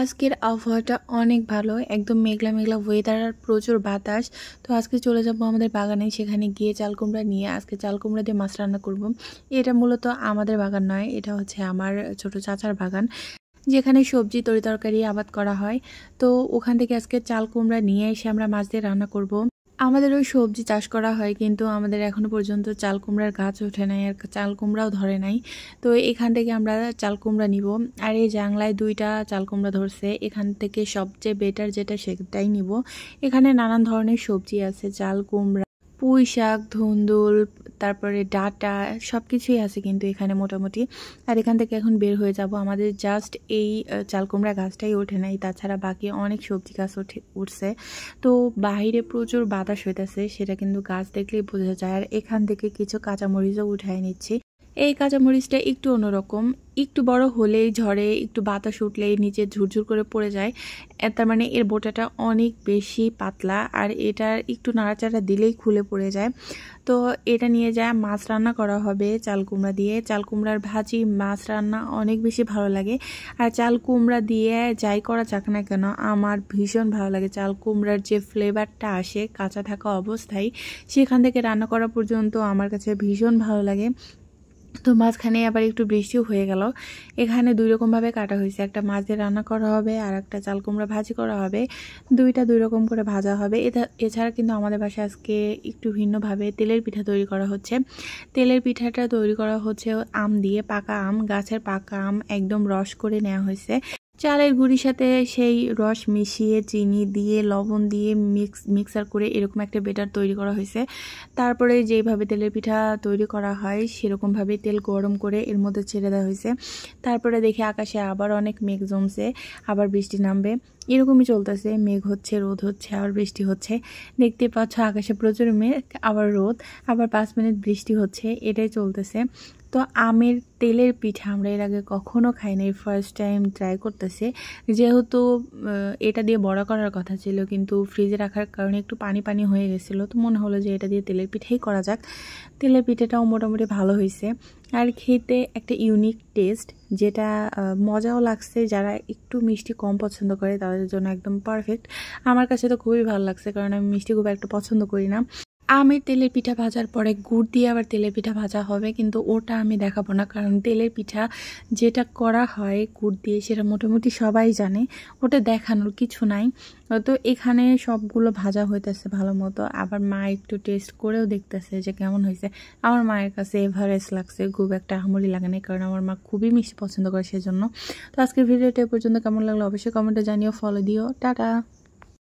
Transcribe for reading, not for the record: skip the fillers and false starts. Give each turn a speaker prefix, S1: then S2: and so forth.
S1: আজকের আবহাওয়াটা অনেক ভালো, একদম মেঘলা মেঘলা ওয়েদার আর প্রচুর বাতাস। তো আজকে চলে যাব আমাদের বাগানে, সেখানে গিয়ে চাল কুমড়া নিয়ে আজকে চাল কুমড়া দিয়ে মাছ রান্না করব। এটা মূলত আমাদের বাগান নয়, এটা হচ্ছে আমার ছোট চাচার বাগান, যেখানে সবজি তরিতরকারি আবাদ করা হয়। তো ওখান থেকে আজকে চাল কুমড়া নিয়ে এসে আমরা মাছ দিয়ে রান্না করব। আমাদের ওই সবজি চাষ করা হয়, কিন্তু আমাদের এখনো পর্যন্ত চাল কুমড়ার গাছ ওঠে নাই আর চাল কুমড়াও ধরে নাই। তো এখান থেকে আমরা চাল কুমড়া নিব। আর এই জাংলায় 2টা চাল কুমড়া ধরছে, এখান থেকে সবচেয়ে বেটার যেটা সেটাই নিব। এখানে নানান ধরনের সবজি আছে, চাল কুমড়া, পুঁই শাক, ধুন্দুল, তারপরে ডাঁটা, সব কিছুই আছে কিন্তু এখানে মোটামুটি। আর এখান থেকে এখন বের হয়ে যাব। আমাদের জাস্ট এই চাল কুমড়া গাছটাই ওঠে নাই, তাছাড়া বাকি অনেক সবজি গাছ উঠছে। তো বাইরে প্রচুর বাতাস হইতেছে, সেটা কিন্তু গাছ দেখলেই বোঝা যায়। আর এখান থেকে কিছু কাঁচামরিচও উঠাই নিচ্ছি। এই কাঁচামরিচটা একটু অন্যরকম, একটু বড় হলেই ঝড়ে একটু বাতাস উঠলেই নিচে ঝুরঝুর করে পড়ে যায়। তার মানে এর বোটাটা অনেক বেশি পাতলা, আর এটার একটু নাড়াচাড়া দিলেই খুলে পড়ে যায়। তো এটা নিয়ে যায় মাছ রান্না করা হবে চাল কুমড়া দিয়ে। চাল কুমড়ার ভাজি, মাছ রান্না অনেক বেশি ভালো লাগে। আর চাল কুমড়া দিয়ে যাই করা যাক না কেন, আমার ভীষণ ভালো লাগে। চাল কুমড়ার যে ফ্লেভারটা আসে কাঁচা থাকা অবস্থায়, সেখান থেকে রান্না করা পর্যন্ত আমার কাছে ভীষণ ভালো লাগে। তো মাঝখানে আবার একটু বৃষ্টিও হয়ে গেল। এখানে 2 রকমভাবে কাটা হয়েছে, একটা মাছ দিয়ে রান্না করা হবে আর একটা চাল কুমড়া ভাজি করা হবে। 2টা 2 রকম করে ভাজা হবে। এছাড়া কিন্তু আমাদের বাসায় আজকে একটু ভিন্নভাবে তেলের পিঠা তৈরি করা হচ্ছে। তেলের পিঠাটা তৈরি করা হচ্ছে আম দিয়ে, পাকা আম, গাছের পাকা আম একদম রস করে নেওয়া হয়েছে। চালের গুঁড়ির সাথে সেই রস মিশিয়ে চিনি দিয়ে লবণ দিয়ে মিক্সার করে এরকম একটা বেটার তৈরি করা হয়েছে। তারপরে যেইভাবে তেলের পিঠা তৈরি করা হয় সেরকমভাবে তেল গরম করে এর মধ্যে ছেড়ে দেওয়া হয়েছে। তারপরে দেখি আকাশে আবার অনেক মেঘ জমছে, আবার বৃষ্টি নামবে, এরকমই চলতেছে। মেঘ হচ্ছে, রোদ হচ্ছে, আবার বৃষ্টি হচ্ছে। দেখতে পাচ্ছ আকাশে প্রচুর মেঘ, আবার রোদ, আবার 5 মিনিট বৃষ্টি হচ্ছে, এটাই চলতেছে। তো আমের তেলের পিঠা আমরা এর আগে কখনো খাইনি, ফার্স্ট টাইম ট্রাই করতেছি। যেহেতু এটা দিয়ে বড়া করার কথা ছিল, কিন্তু ফ্রিজে রাখার কারণে একটু পানি পানি হয়ে গেছিলো, তো মনে হলো যে এটা দিয়ে তেলের পিঠাই করা যাক। তেলের পিঠাটাও মোটামুটি ভালো হয়েছে, আর খেতে একটা ইউনিক টেস্ট, যেটা মজাও লাগছে। যারা একটু মিষ্টি কম পছন্দ করে তাদের জন্য একদম পারফেক্ট। আমার কাছে তো খুবই ভালো লাগছে, কারণ আমি মিষ্টি খুব একটা পছন্দ করি না। আমের তেলের পিঠা ভাজার পরে গুড় দিয়ে আবার তেলের পিঠা ভাজা হবে, কিন্তু ওটা আমি দেখাবো না, কারণ তেলের পিঠা যেটা করা হয় গুড় দিয়ে সেটা মোটামুটি সবাই জানে, ওটা দেখানোর কিছু নাই। তো এখানে সবগুলো ভাজা হইতেছে ভালো মতো, আবার মা একটু টেস্ট করেও দেখতেছে যে কেমন হয়েছে। আমার মায়ের কাছে এভারেস্ট লাগছে, খুব একটা আহামরি লাগে না, কারণ আমার মা খুবই মিষ্টি পছন্দ করে সেজন্য। তো আজকের ভিডিওটা এ পর্যন্ত কেমন লাগলো অবশ্যই কমেন্টে জানিও, ফলো দিও, টাটা।